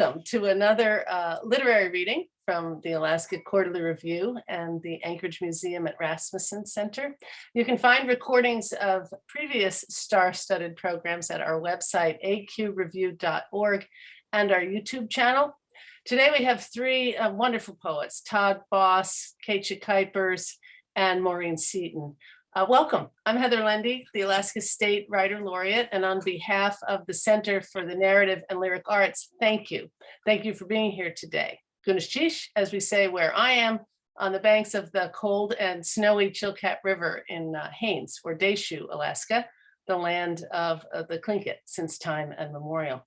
Welcome to another literary reading from the Alaska Quarterly Review and the Anchorage Museum at Rasmussen Center. You can find recordings of previous star-studded programs at our website, aqreview.org, and our YouTube channel. Today we have three wonderful poets, Todd Boss, Keetje Kuipers, and Maureen Seaton. Welcome. I'm Heather Lendy, the Alaska State Writer Laureate, and on behalf of the Center for the Narrative and Lyric Arts, thank you. Thank you for being here today. Gunashchish, as we say where I am, on the banks of the cold and snowy Chilkat River in Haines, or Deschutes, Alaska, the land of the Tlingit since time immemorial.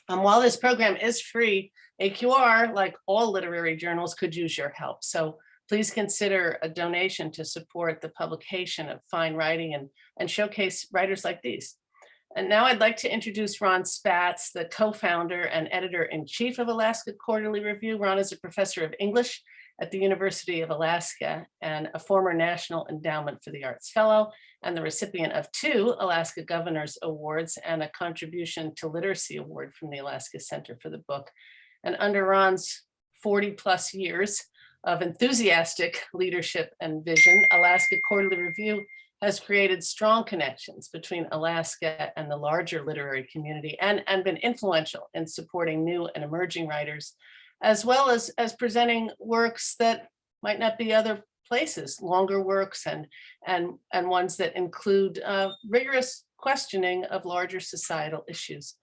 While this program is free, AQR, like all literary journals, could use your help. So please consider a donation to support the publication of fine writing and showcase writers like these. And now I'd like to introduce Ron Spatz, the co-founder and editor-in-chief of Alaska Quarterly Review. Ron is a professor of English at the University of Alaska and a former National Endowment for the Arts Fellow and the recipient of 2 Alaska Governor's Awards and a Contribution to Literacy Award from the Alaska Center for the Book. And under Ron's 40+ years of enthusiastic leadership and vision, Alaska Quarterly Review has created strong connections between Alaska and the larger literary community and been influential in supporting new and emerging writers, as well as presenting works that might not be other places, longer works and ones that include rigorous questioning of larger societal issues.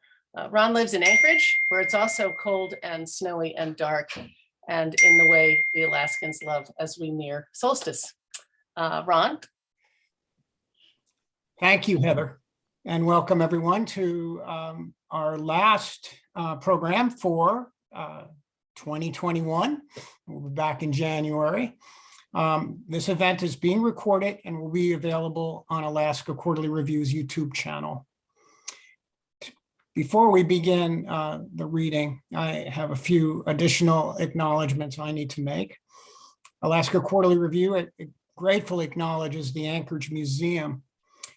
Ron lives in Anchorage, where it's also cold and snowy and dark, and in the way the Alaskans love as we near solstice. Ron? Thank you, Heather, and welcome everyone to our last program for 2021. We'll be back in January. This event is being recorded and will be available on Alaska Quarterly Review's YouTube channel. Before we begin the reading, I have a few additional acknowledgements I need to make. Alaska Quarterly Review gratefully acknowledges the Anchorage Museum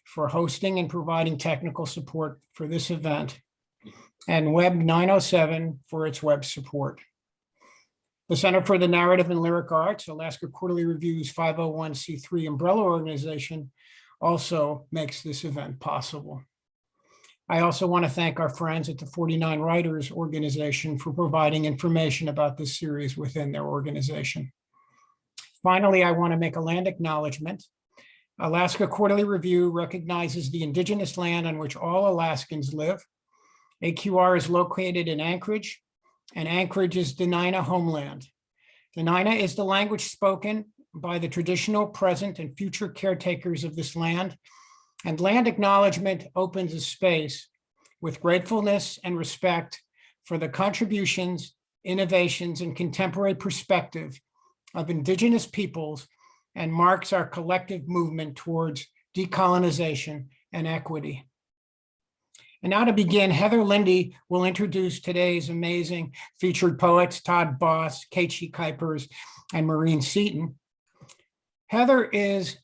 for hosting and providing technical support for this event, and Web 907 for its web support. The Center for the Narrative and Lyric Arts, Alaska Quarterly Review's 501c3 umbrella organization, also makes this event possible. I also want to thank our friends at the 49 Writers organization for providing information about this series within their organization. Finally, I want to make a land acknowledgement. Alaska Quarterly Review recognizes the indigenous land on which all Alaskans live. AQR is located in Anchorage, and Anchorage is Dena'ina homeland. Dena'ina is the language spoken by the traditional, present, and future caretakers of this land. And land acknowledgement opens a space with gratefulness and respect for the contributions, innovations, and contemporary perspective of indigenous peoples and marks our collective movement towards decolonization and equity. And now to begin, Heather Lendy will introduce today's amazing featured poets, Todd Boss, Keetje Kuipers, and Maureen Seaton. Heather is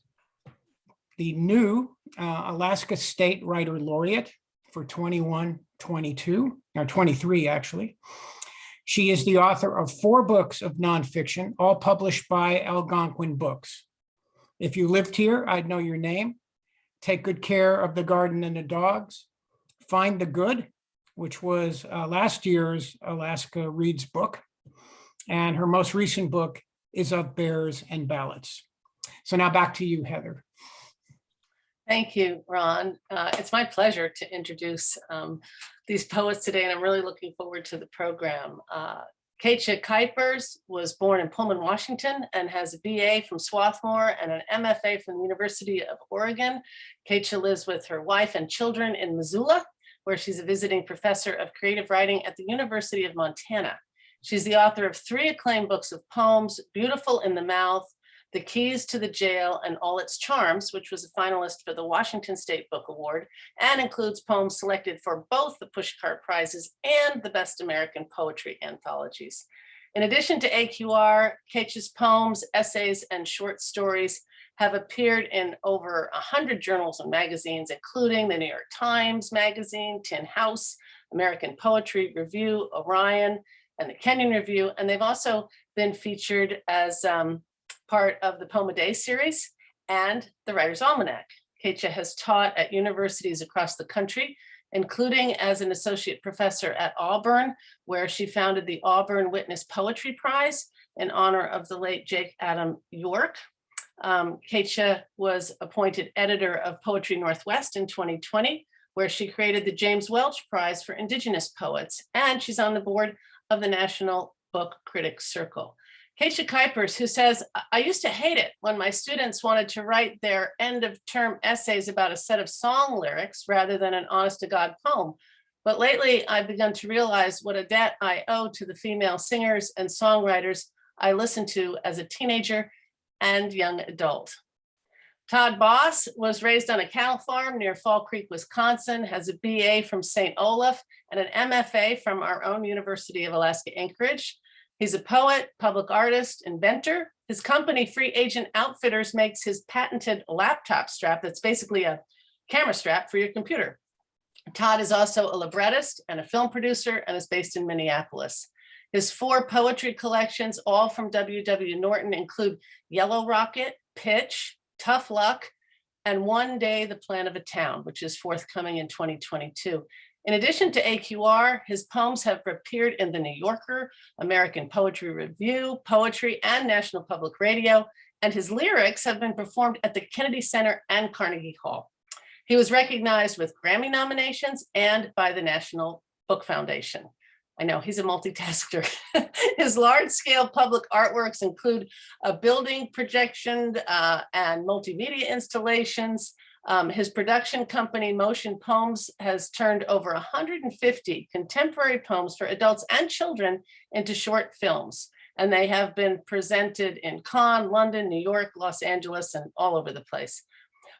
the new Alaska State Writer Laureate for 21-22, or 23 actually. She is the author of 4 books of nonfiction, all published by Algonquin Books. If you lived here, I'd know your name. Take Good Care of the Garden and the Dogs. Find the Good, which was last year's Alaska Reads book. And her most recent book is Of Bears and Ballots. So now back to you, Heather. Thank you, Ron. It's my pleasure to introduce these poets today, and I'm really looking forward to the program. Keetje Kuipers was born in Pullman, Washington, and has a BA from Swarthmore and an MFA from the University of Oregon. Keetje lives with her wife and children in Missoula, where she's a visiting professor of creative writing at the University of Montana. She's the author of 3 acclaimed books of poems, Beautiful in the Mouth, The Keys to the Jail, and All Its Charms, which was a finalist for the Washington State Book Award, and includes poems selected for both the Pushcart Prizes and the Best American Poetry Anthologies. In addition to AQR, Keitje's poems, essays, and short stories have appeared in over 100 journals and magazines, including the New York Times Magazine, Tin House, American Poetry Review, Orion, and the Kenyon Review. And they've also been featured as part of the Poem a Day series and the Writer's Almanac. Keetje has taught at universities across the country, including as an associate professor at Auburn, where she founded the Auburn Witness Poetry Prize in honor of the late Jake Adam York. Keetje was appointed editor of Poetry Northwest in 2020, where she created the James Welch Prize for Indigenous Poets, and she's on the board of the National Book Critics Circle. Keetje Kuipers, who says, I used to hate it when my students wanted to write their end of term essays about a set of song lyrics rather than an honest to God poem. But lately I've begun to realize what a debt I owe to the female singers and songwriters I listened to as a teenager and young adult. Todd Boss was raised on a cattle farm near Fall Creek, Wisconsin, has a BA from St. Olaf and an MFA from our own University of Alaska Anchorage. He's a poet, public artist, inventor. His company, Free Agent Outfitters, makes his patented laptop strap that's basically a camera strap for your computer. Todd is also a librettist and a film producer and is based in Minneapolis. His 4 poetry collections, all from W.W. Norton, include Yellowrocket, Pitch, Tough Luck, and One Day, The Plan of a Town, which is forthcoming in 2022. In addition to AQR, his poems have appeared in The New Yorker, American Poetry Review, Poetry, and National Public Radio, and his lyrics have been performed at the Kennedy Center and Carnegie Hall. He was recognized with Grammy nominations and by the National Book Foundation. I know he's a multitasker. His large-scale public artworks include a building projection and multimedia installations. His production company, Motionpoems, has turned over 150 contemporary poems for adults and children into short films. And they have been presented in Cannes, London, New York, Los Angeles, and all over the place.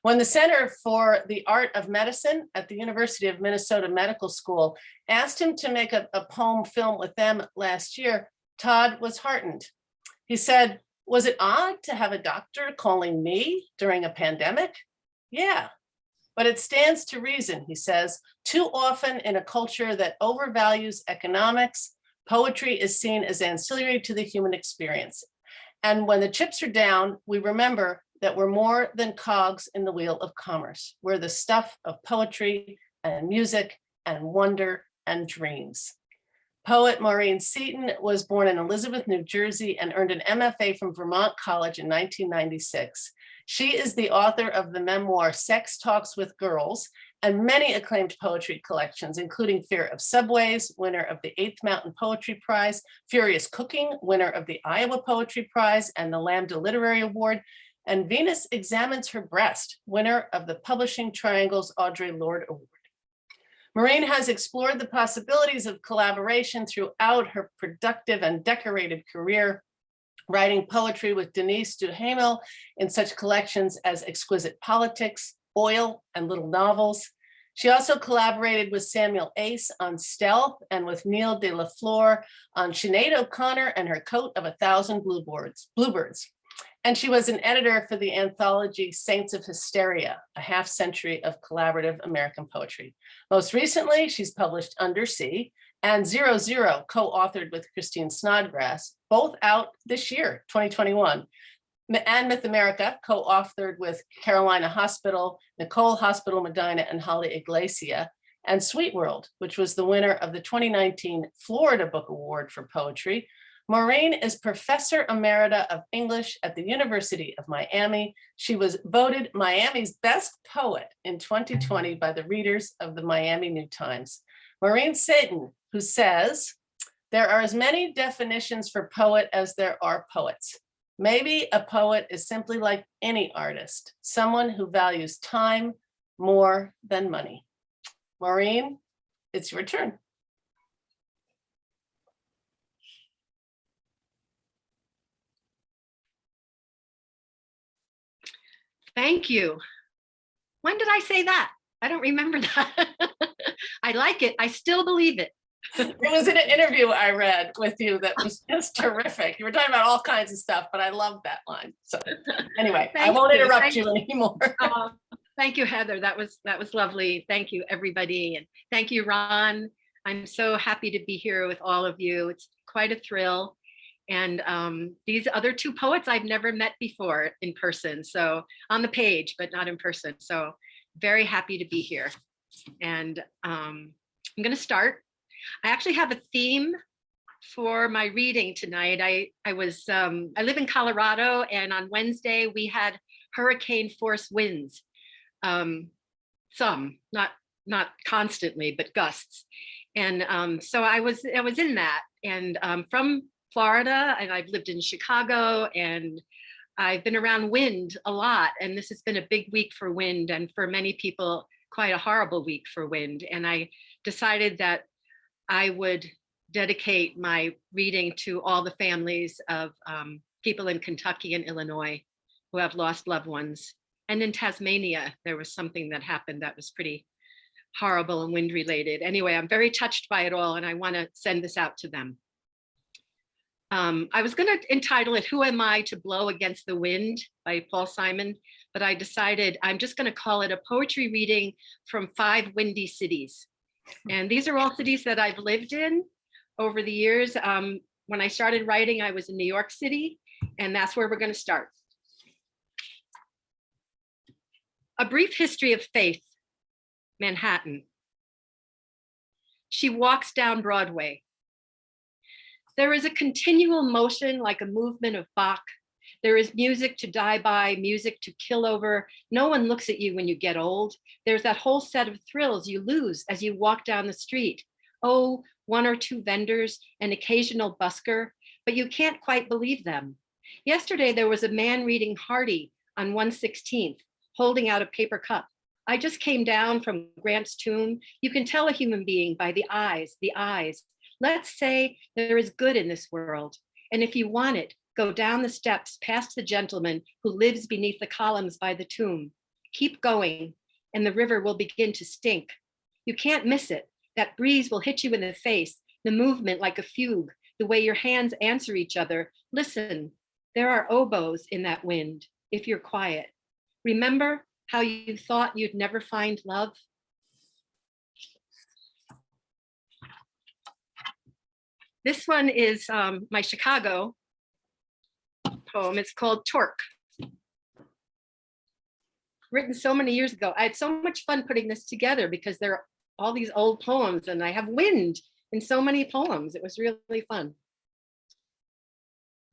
When the Center for the Art of Medicine at the University of Minnesota Medical School asked him to make a poem film with them last year, Todd was heartened. He said, "Was it odd to have a doctor calling me during a pandemic? Yeah, but it stands to reason," he says. "Too often in a culture that overvalues economics, poetry is seen as ancillary to the human experience. And when the chips are down, we remember that we're more than cogs in the wheel of commerce. We're the stuff of poetry and music and wonder and dreams." Poet Maureen Seaton was born in Elizabeth, New Jersey, and earned an MFA from Vermont College in 1996. She is the author of the memoir Sex Talks with Girls and many acclaimed poetry collections, including Fear of Subways, winner of the 8th Mountain Poetry Prize, Furious Cooking, winner of the Iowa Poetry Prize and the Lambda Literary Award, and Venus Examines Her Breast, winner of the Publishing Triangle's Audre Lorde Award. Maureen has explored the possibilities of collaboration throughout her productive and decorated career, writing poetry with Denise Duhamel in such collections as Exquisite Politics, Oil, and Little Novels. She also collaborated with Samuel Ace on Stealth and with Neil de la Fleur on Sinead O'Connor and Her Coat of 1,000 Bluebirds. And she was an editor for the anthology Saints of Hysteria, a half-century of collaborative American poetry. Most recently, she's published Undersea and 00, co-authored with Christine Snodgrass, both out this year, 2021. And Myth America, co-authored with Carolina Hospital, Nicole Hospital Medina, and Holly Iglesia, and Sweet World, which was the winner of the 2019 Florida Book Award for Poetry. Maureen is Professor Emerita of English at the University of Miami. She was voted Miami's best poet in 2020 by the readers of the Miami New Times. Maureen Seaton, who says, "There are as many definitions for poet as there are poets. Maybe a poet is simply like any artist, someone who values time more than money." Maureen, it's your turn. Thank you. When did I say that? I don't remember that. I like it. I still believe it. It was in an interview I read with you that was just terrific. You were talking about all kinds of stuff, but I love that line. So anyway, I won't interrupt you anymore. Thank you, Heather. That was lovely. Thank you, everybody. And thank you, Ron. I'm so happy to be here with all of you. It's quite a thrill. And these other two poets I've never met before in person, so on the page, but not in person. So very happy to be here. And I'm going to start. I actually have a theme for my reading tonight. I live in Colorado, and on Wednesday we had hurricane force winds. Some, not constantly, but gusts. And so I was in that, and from Florida, and I've lived in Chicago, and I've been around wind a lot. And this has been a big week for wind, and for many people, quite a horrible week for wind. And I decided that I would dedicate my reading to all the families of people in Kentucky and Illinois who have lost loved ones. And in Tasmania, there was something that happened that was pretty horrible and wind related. Anyway, I'm very touched by it all, and I want to send this out to them. I was going to entitle it, Who Am I to Blow Against the Wind by Paul Simon, but I decided I'm just going to call it a poetry reading from 5 windy cities. And these are all cities that I've lived in over the years. When I started writing, I was in New York City, and that's where we're going to start. A Brief History of Faith, Manhattan. She walks down Broadway. There is a continual motion like a movement of Bach. There is music to die by, music to kill over. No one looks at you when you get old. There's that whole set of thrills you lose as you walk down the street. Oh, 1 or 2 vendors, an occasional busker, but you can't quite believe them. Yesterday, there was a man reading Hardy on 1/16th, holding out a paper cup. I just came down from Grant's tomb. You can tell a human being by the eyes, the eyes. Let's say there is good in this world. And if you want it, go down the steps past the gentleman who lives beneath the columns by the tomb. Keep going, and the river will begin to stink. You can't miss it. That breeze will hit you in the face, the movement like a fugue, the way your hands answer each other. Listen, there are oboes in that wind, if you're quiet. Remember how you thought you'd never find love? This one is my Chicago poem. It's called Torque. Written so many years ago. I had so much fun putting this together because there are all these old poems, and I have wind in so many poems. It was really fun.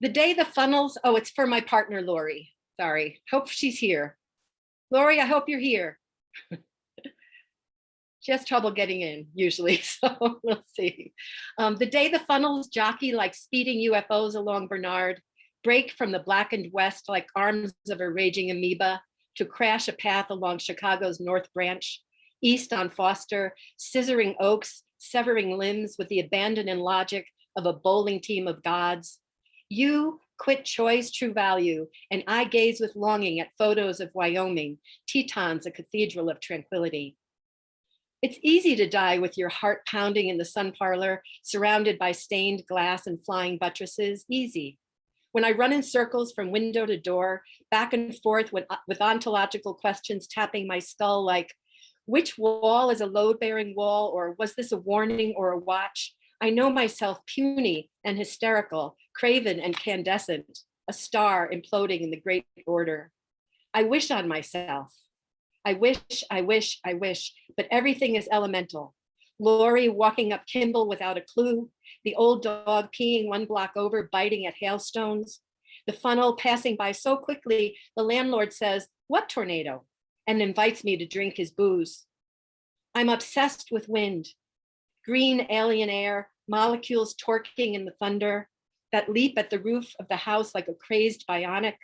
The day the funnels, oh, it's for my partner, Lori. Sorry, hope she's here. Lori, I hope you're here. She has trouble getting in usually, so we'll see. The day the funnels jockey like speeding UFOs along Bernard, break from the blackened west like arms of a raging amoeba to crash a path along Chicago's North Branch, east on Foster, scissoring oaks, severing limbs with the abandon and logic of a bowling team of gods. You quit choice, true value, and I gaze with longing at photos of Wyoming, Tetons, a cathedral of tranquility. It's easy to die with your heart pounding in the sun parlor, surrounded by stained glass and flying buttresses, easy. When I run in circles from window to door, back and forth with ontological questions tapping my skull like, which wall is a load-bearing wall, or was this a warning or a watch? I know myself puny and hysterical, craven and candescent, a star imploding in the great order. I wish on myself. I wish, but everything is elemental. Lori walking up Kimball without a clue, the old dog peeing 1 block over, biting at hailstones, the funnel passing by so quickly, the landlord says, "What tornado?" and invites me to drink his booze. I'm obsessed with wind, green alien air, molecules torquing in the thunder, that leap at the roof of the house like a crazed bionic,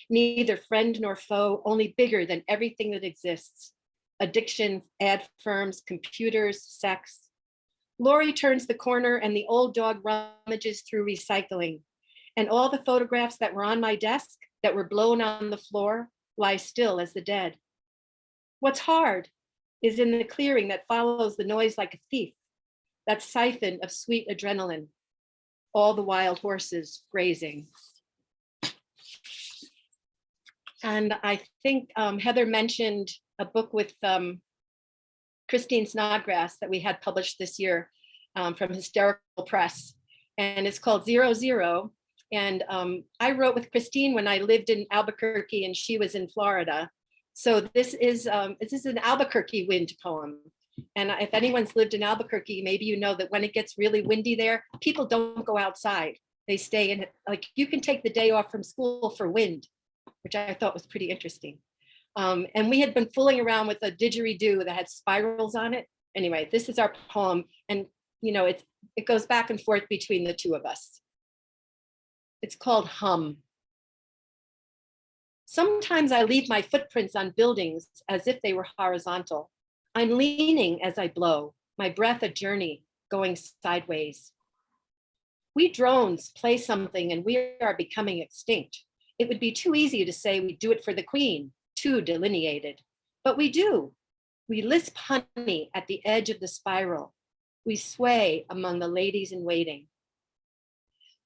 neither friend nor foe, only bigger than everything that exists. Addiction, ad firms, computers, sex. Lori turns the corner and the old dog rummages through recycling. And all the photographs that were on my desk that were blown on the floor lie still as the dead. What's hard is in the clearing that follows the noise like a thief, that siphon of sweet adrenaline, all the wild horses grazing. And I think Heather mentioned a book with Christine Snodgrass that we had published this year. from Hysterical Press, and it's called 00. And I wrote with Christine when I lived in Albuquerque and she was in Florida. So this is an Albuquerque wind poem. And if anyone's lived in Albuquerque, maybe you know that when it gets really windy there, people don't go outside. They stay in, like you can take the day off from school for wind, which I thought was pretty interesting. And we had been fooling around with a didgeridoo that had spirals on it. Anyway, this is our poem. And it goes back and forth between the two of us. It's called Hum. Sometimes I leave my footprints on buildings as if they were horizontal. I'm leaning as I blow, my breath a journey going sideways. We drones play something and we are becoming extinct. It would be too easy to say we do it for the queen, too delineated. But we do. We lisp honey at the edge of the spiral. We sway among the ladies in waiting.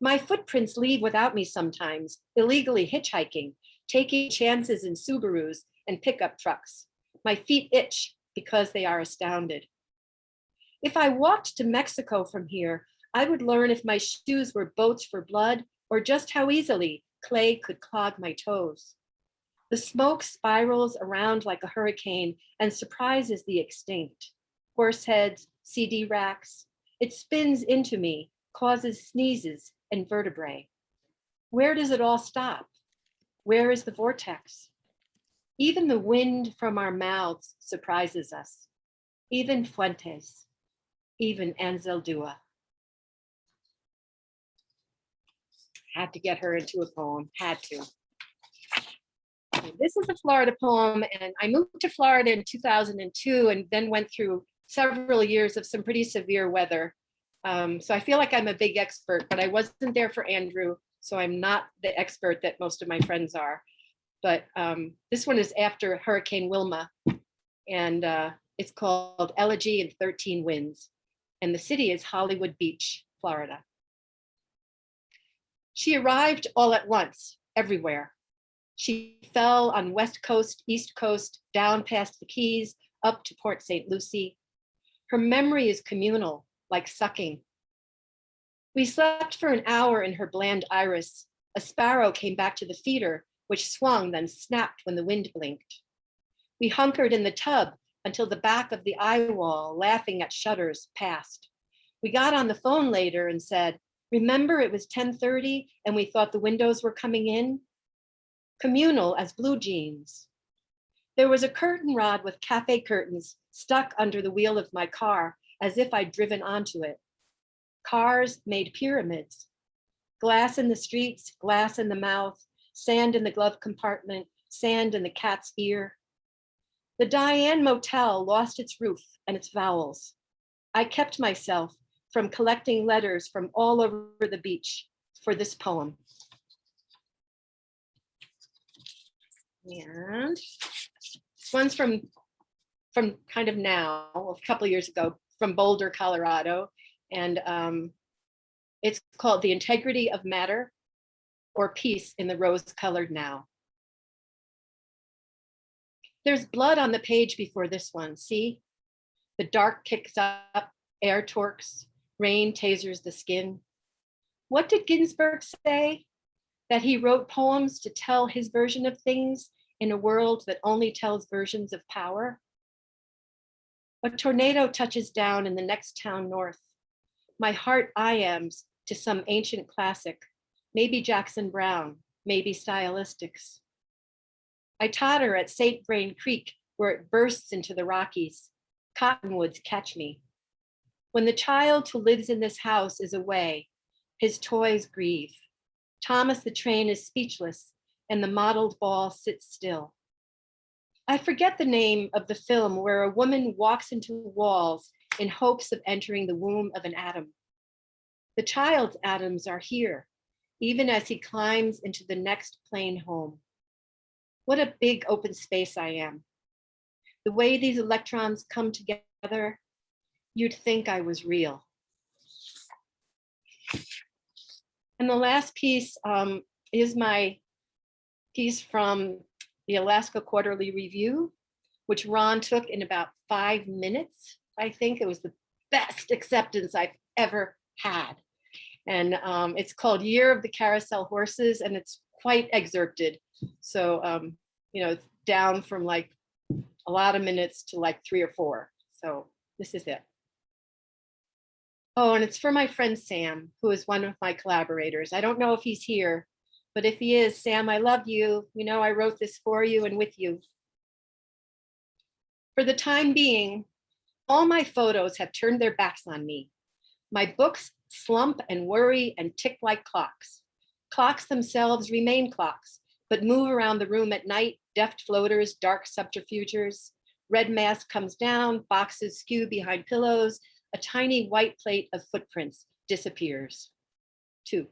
My footprints leave without me sometimes, illegally hitchhiking, taking chances in Subarus and pickup trucks. My feet itch because they are astounded. If I walked to Mexico from here, I would learn if my shoes were boats for blood or just how easily clay could clog my toes. The smoke spirals around like a hurricane and surprises the extinct. Horse heads, CD racks. It spins into me, causes sneezes and vertebrae. Where does it all stop? Where is the vortex? Even the wind from our mouths surprises us. Even Fuentes, even Anzeldua. Had to get her into a poem, had to. This is a Florida poem, and I moved to Florida in 2002 and then went through several years of some pretty severe weather. So I feel like I'm a big expert, but I wasn't there for Andrew, so I'm not the expert that most of my friends are. But this one is after Hurricane Wilma, and it's called Elegy in 13 Winds, and the city is Hollywood Beach, Florida. She arrived all at once, everywhere. She fell on West Coast, East Coast, down past the Keys, up to Port St. Lucie. Her memory is communal, like sucking. We slept for an hour in her bland iris. A sparrow came back to the feeder, which swung, then snapped when the wind blinked. We hunkered in the tub until the back of the eye wall, laughing at shutters, passed. We got on the phone later and said, remember it was 10:30 and we thought the windows were coming in? Communal as blue jeans. There was a curtain rod with cafe curtains stuck under the wheel of my car as if I'd driven onto it. Cars made pyramids. Glass in the streets, glass in the mouth, sand in the glove compartment, sand in the cat's ear. The Diane Motel lost its roof and its vowels. I kept myself from collecting letters from all over the beach for this poem. And this one's from kind of now, a couple of years ago, from Boulder, Colorado. And it's called The Integrity of Matter, or Peace in the Rose-Colored Now. There's blood on the page before this one, see? The dark kicks up, air torques, rain tasers the skin. What did Ginsberg say? That he wrote poems to tell his version of things in a world that only tells versions of power? A tornado touches down in the next town north. My heart iams to some ancient classic, maybe Jackson Browne, maybe Stylistics. I totter at St. Vrain Creek where it bursts into the Rockies. Cottonwoods catch me. When the child who lives in this house is away, his toys grieve. Thomas the train is speechless and the mottled ball sits still. I forget the name of the film where a woman walks into walls in hopes of entering the womb of an atom. The child's atoms are here, even as he climbs into the next plane home. What a big open space I am. The way these electrons come together, you'd think I was real. And the last piece is my piece from the Alaska Quarterly Review, which Ron took in about 5 minutes. I think it was the best acceptance I've ever had. And it's called Year of the Carousel Horses, and it's quite excerpted. So, you know, it's down from like a lot of minutes to like 3 or 4. So this is it. Oh, and it's for my friend Sam, who is one of my collaborators. I don't know if he's here, but if he is, Sam, I love you. You know, I wrote this for you and with you. For the time being, all my photos have turned their backs on me. My books slump and worry and tick like clocks. Clocks themselves remain clocks, but move around the room at night, deft floaters, dark subterfugers. Red mask comes down, boxes skew behind pillows, a tiny white plate of footprints disappears. 2.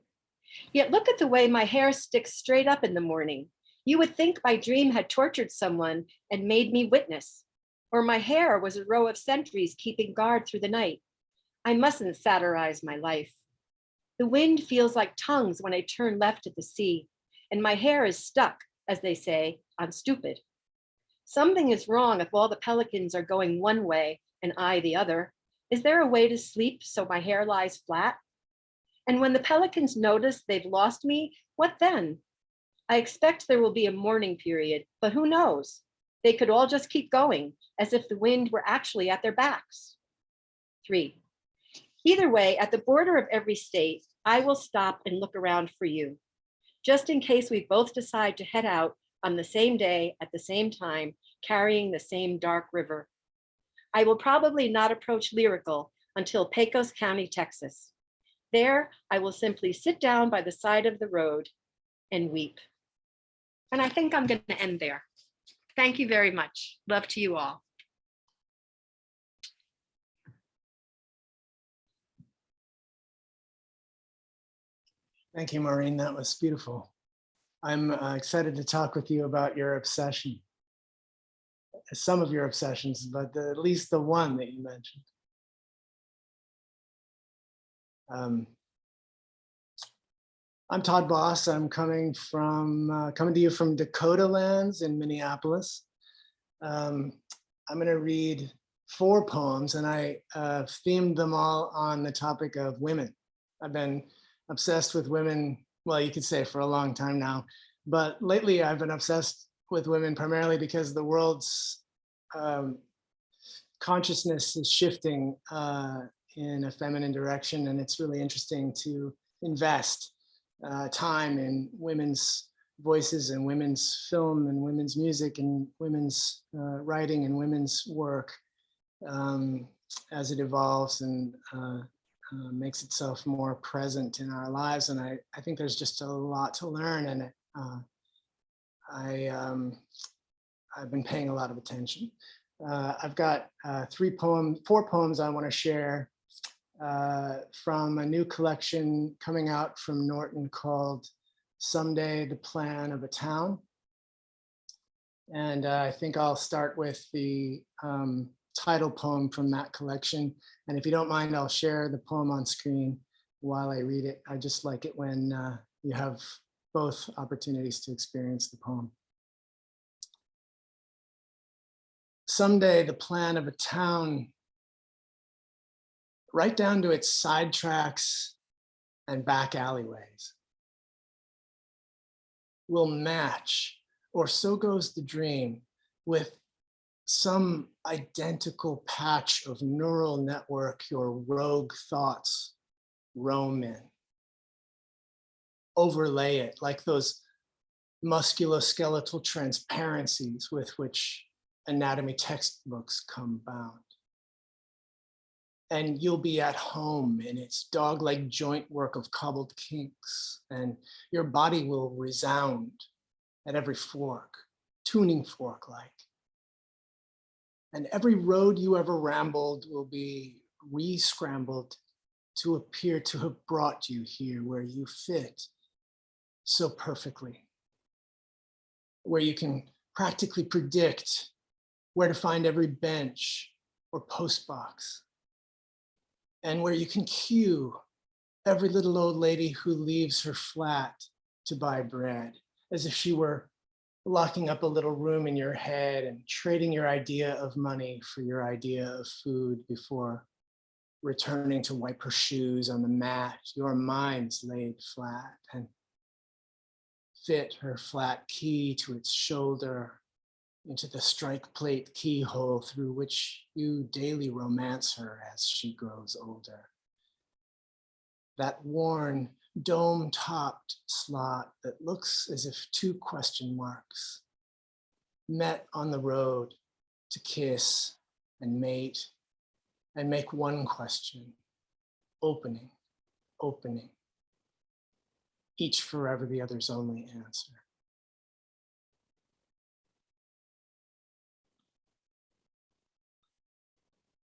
Yet look at the way my hair sticks straight up in the morning. You would think my dream had tortured someone and made me witness, or my hair was a row of sentries keeping guard through the night. I mustn't satirize my life. The wind feels like tongues when I turn left at the sea, and my hair is stuck, as they say, on stupid. Something is wrong if all the pelicans are going one way and I the other. Is there a way to sleep so my hair lies flat? And when the pelicans notice they've lost me, what then? I expect there will be a mourning period, but who knows? They could all just keep going, as if the wind were actually at their backs. 3. Either way, at the border of every state, I will stop and look around for you, just in case we both decide to head out on the same day at the same time, carrying the same dark river. I will probably not approach Lyrical until Pecos County, Texas. There, I will simply sit down by the side of the road and weep. And I think I'm going to end there. Thank you very much. Love to you all. Thank you, Maureen. That was beautiful. I'm excited to talk with you about your obsession. Some of your obsessions, but at least the one that you mentioned. I'm Todd Boss. I'm coming to you from Dakota lands in Minneapolis. I'm going to read 4 poems, and I themed them all on the topic of women. I've been obsessed with women, well, you could say for a long time now, but lately I've been obsessed with women primarily because the world's consciousness is shifting in a feminine direction, and it's really interesting to invest time in women's voices and women's film and women's music and women's writing and women's work as it evolves and makes itself more present in our lives. And I think there's just a lot to learn, and I've been paying a lot of attention. I've got 4 poems I want to share from a new collection coming out from Norton called Someday the Plan of a Town. And I think I'll start with the title poem from that collection. And if you don't mind, I'll share the poem on screen while I read it. I just like it when you have both opportunities to experience the poem. Someday the plan of a town, right down to its side tracks and back alleyways, will match, or so goes the dream, with some identical patch of neural network your rogue thoughts roam in. Overlay it like those musculoskeletal transparencies with which anatomy textbooks come bound. And you'll be at home in its dog-leg joint work of cobbled kinks, and your body will resound at every fork, tuning fork-like. And every road you ever rambled will be re-scrambled to appear to have brought you here where you fit so perfectly, where you can practically predict where to find every bench or post box, and where you can cue every little old lady who leaves her flat to buy bread, as if she were locking up a little room in your head and trading your idea of money for your idea of food before returning to wipe her shoes on the mat, your mind's laid flat, and fit her flat key to its shoulder into the strike plate keyhole through which you daily romance her as she grows older. That worn, dome-topped slot that looks as if two question marks met on the road to kiss and mate and make one question, opening, opening, each forever the other's only answer.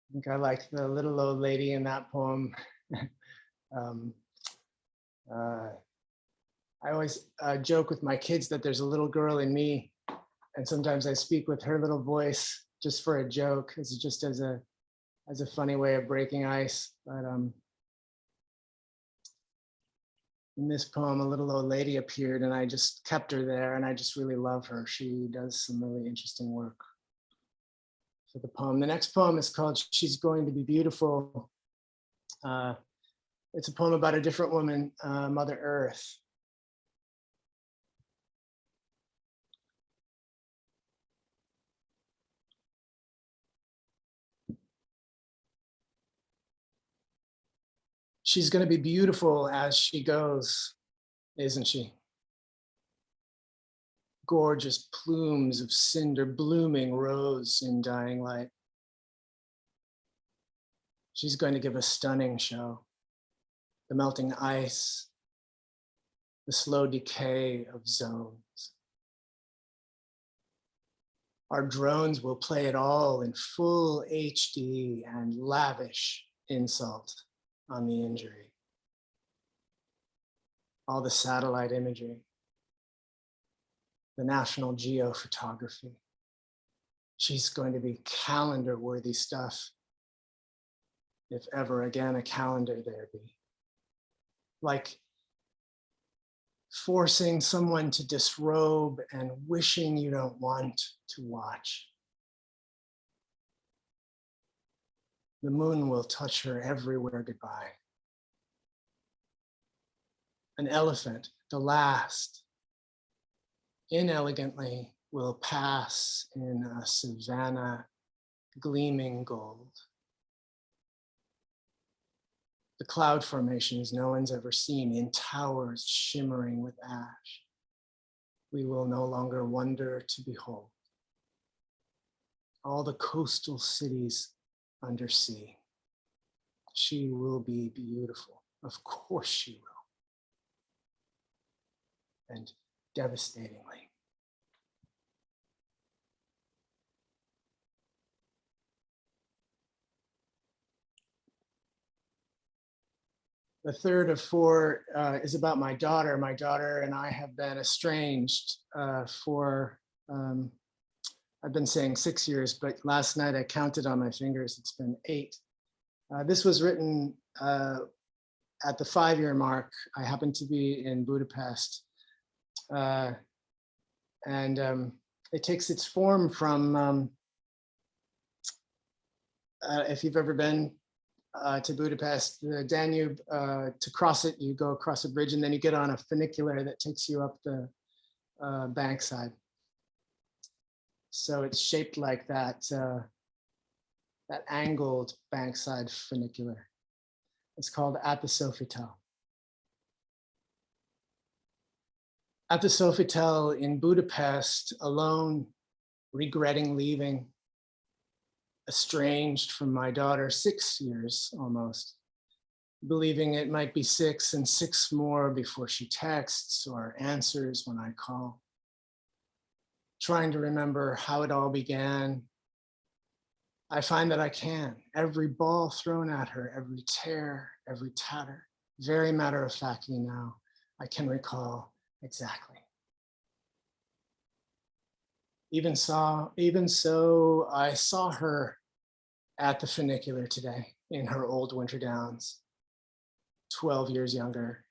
I think I like the little old lady in that poem. I always joke with my kids that there's a little girl in me, and sometimes I speak with her little voice just for a joke, just as a funny way of breaking ice. But in this poem, a little old lady appeared, and I just kept her there, and I just really love her. She does some really interesting work for the poem. The next poem is called She's Going to Be Beautiful. It's a poem about a different woman, Mother Earth. She's going to be beautiful as she goes, isn't she? Gorgeous plumes of cinder blooming rose in dying light. She's going to give a stunning show. The melting ice, the slow decay of zones. Our drones will play it all in full HD and lavish insult on the injury. All the satellite imagery, the National Geo photography. She's going to be calendar-worthy stuff, if ever again a calendar there be. Like forcing someone to disrobe and wishing you don't want to watch. The moon will touch her everywhere goodbye. An elephant, the last, inelegantly will pass in a savanna gleaming gold. The cloud formations no one's ever seen in towers shimmering with ash. We will no longer wonder to behold. All the coastal cities under sea. She will be beautiful. Of course she will. And devastatingly. The third of four is about my daughter. My daughter and I have been estranged for, I've been saying 6 years, but last night I counted on my fingers, it's been 8. This was written at the 5-year mark. I happened to be in Budapest. It takes its form from, if you've ever been to Budapest, the Danube, to cross it, you go across a bridge and then you get on a funicular that takes you up the bankside. So it's shaped like that, that angled bankside funicular. It's called At the Sofitel. At the Sofitel in Budapest, alone, regretting leaving, estranged from my daughter 6 years almost, believing it might be 6 and 6 more before she texts or answers when I call. Trying to remember how it all began. I find that I can. Every ball thrown at her, every tear, every tatter, very matter-of-factly now, I can recall exactly. Even so, I saw her at the funicular today in her old winter downs, 12 years younger,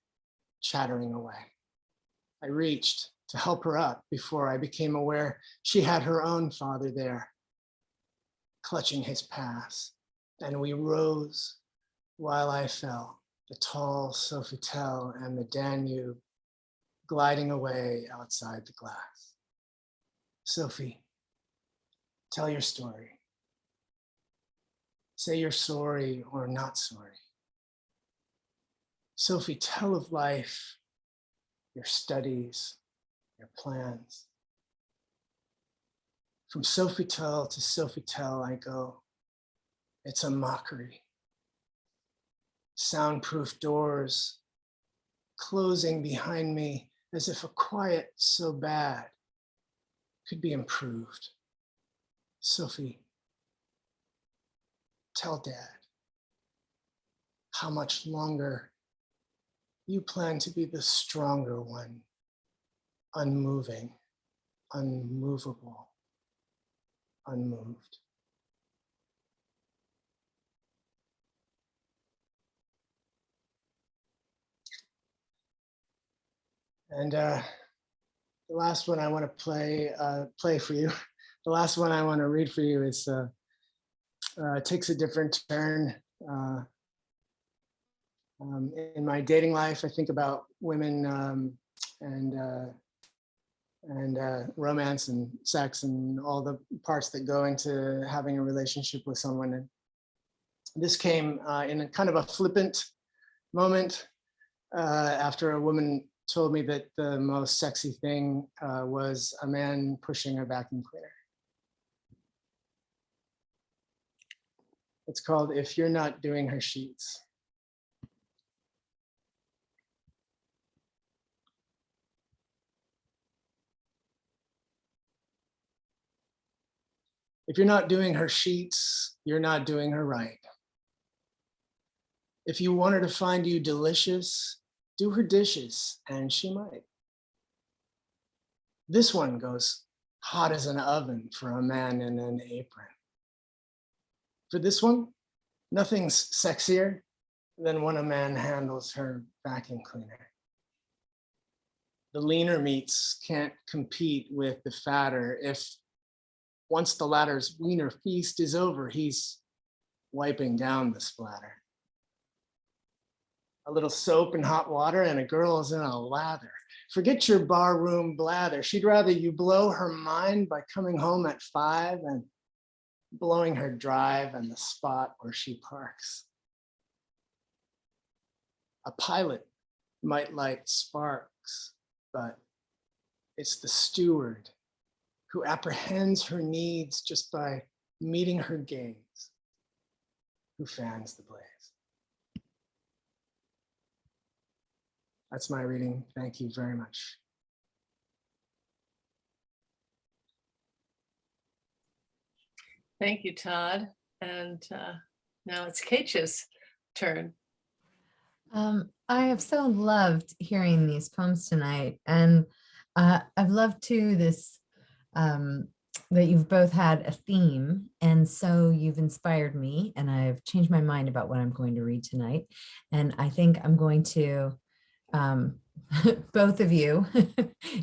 chattering away. I reached to help her up before I became aware she had her own father there, clutching his pass, and we rose while I fell, the tall Sofitel and the Danube gliding away outside the glass. Sophie, tell your story. Say you're sorry or not sorry. Sophie, tell of life, your studies, your plans. From Sofitel to Sofitel I go. It's a mockery. Soundproof doors closing behind me as if a quiet so bad could be improved. Sophie, tell Dad how much longer you plan to be the stronger one, unmoving, unmovable, unmoved. And the last one I want to play for you. The last one I want to read for you is takes a different turn. In my dating life, I think about women and romance and sex and all the parts that go into having a relationship with someone. And this came in a kind of a flippant moment after a woman told me that the most sexy thing was a man pushing a vacuum cleaner. It's called If You're Not Doing Her Sheets. If you're not doing her sheets, you're not doing her right. If you want her to find you delicious, do her dishes, and she might. This one goes hot as an oven for a man in an apron. For this one, nothing's sexier than when a man handles her vacuum cleaner. The leaner meats can't compete with the fatter. If once the latter's wiener feast is over, he's wiping down the splatter. A little soap and hot water and a girl's in a lather. Forget your barroom blather. She'd rather you blow her mind by coming home at 5 and blowing her drive and the spot where she parks. A pilot might light sparks, but it's the steward who apprehends her needs just by meeting her gaze, who fans the blaze. That's my reading. Thank you very much. Thank you, Todd. And now it's Keitje's turn. I have so loved hearing these poems tonight, and I've loved too this that you've both had a theme, and so you've inspired me, and I've changed my mind about what I'm going to read tonight. And I think I'm going to both of you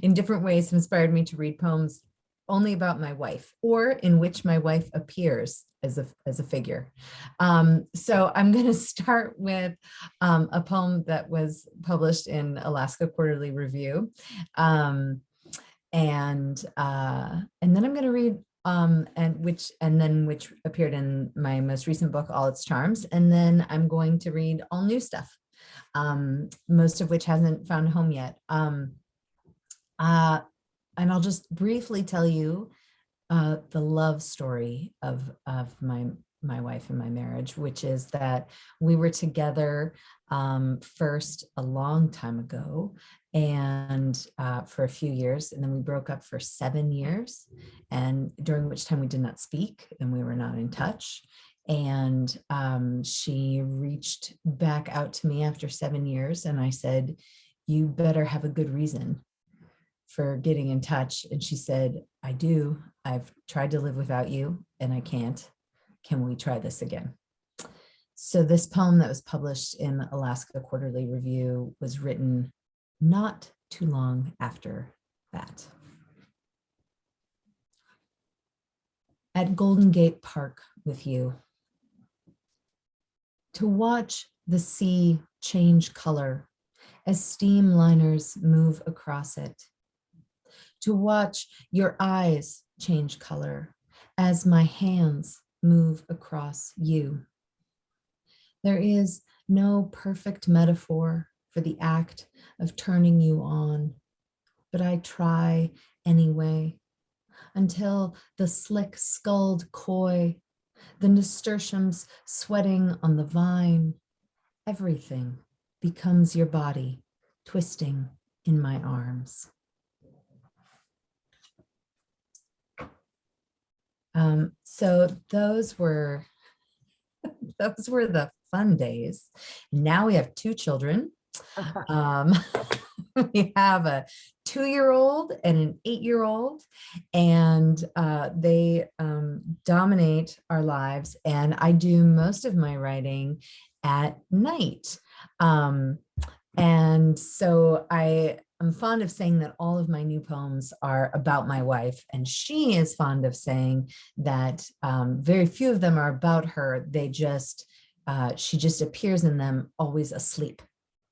in different ways have inspired me to read poems only about my wife, or in which my wife appears as a figure. So I'm going to start with a poem that was published in Alaska Quarterly Review, and then I'm going to read which appeared in my most recent book, All Its Charms, and then I'm going to read all new stuff, most of which hasn't found a home yet. And I'll just briefly tell you the love story of my wife and my marriage, which is that we were together first a long time ago, and for a few years, and then we broke up for 7 years, and during which time we did not speak and we were not in touch. And she reached back out to me after 7 years, and I said, "You better have a good reason for getting in touch." And she said, "I do. I've tried to live without you and I can't. Can we try this again?" So this poem that was published in Alaska Quarterly Review was written not too long after that. At Golden Gate Park with you, To watch the sea change color as steam liners move across it. To watch your eyes change color as my hands move across you. There is no perfect metaphor for the act of turning you on, but I try anyway, until the slick skulled koi, the nasturtiums sweating on the vine, everything becomes your body twisting in my arms. So those were the fun days. Now we have 2 children. We have a 2-year-old and an 8-year-old, and they dominate our lives. And I do most of my writing at night. And so I'm fond of saying that all of my new poems are about my wife, and she is fond of saying that very few of them are about her. She just appears in them always asleep.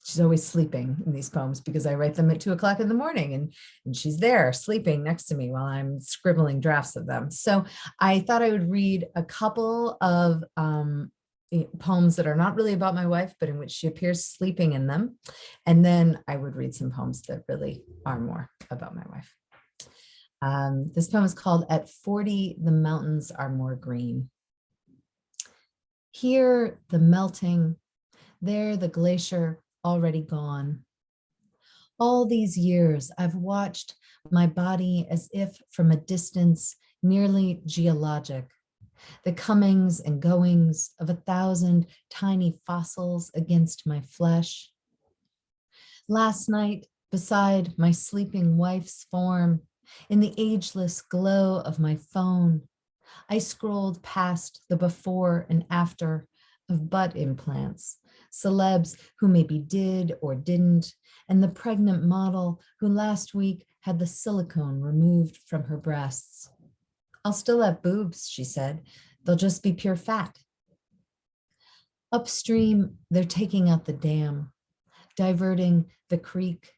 She's always sleeping in these poems because I write them at 2 o'clock in the morning, and she's there sleeping next to me while I'm scribbling drafts of them. So I thought I would read a couple of poems that are not really about my wife, but in which she appears sleeping in them. And then I would read some poems that really are more about my wife. This poem is called At 40, the Mountains Are More Green. Here, the melting, there, the glacier already gone. All these years, I've watched my body as if from a distance nearly geologic, the comings and goings of 1,000 tiny fossils against my flesh. Last night, beside my sleeping wife's form, in the ageless glow of my phone, I scrolled past the before and after of butt implants, celebs who maybe did or didn't, and the pregnant model who last week had the silicone removed from her breasts. I'll still have boobs, she said. They'll just be pure fat. Upstream, they're taking out the dam, diverting the creek.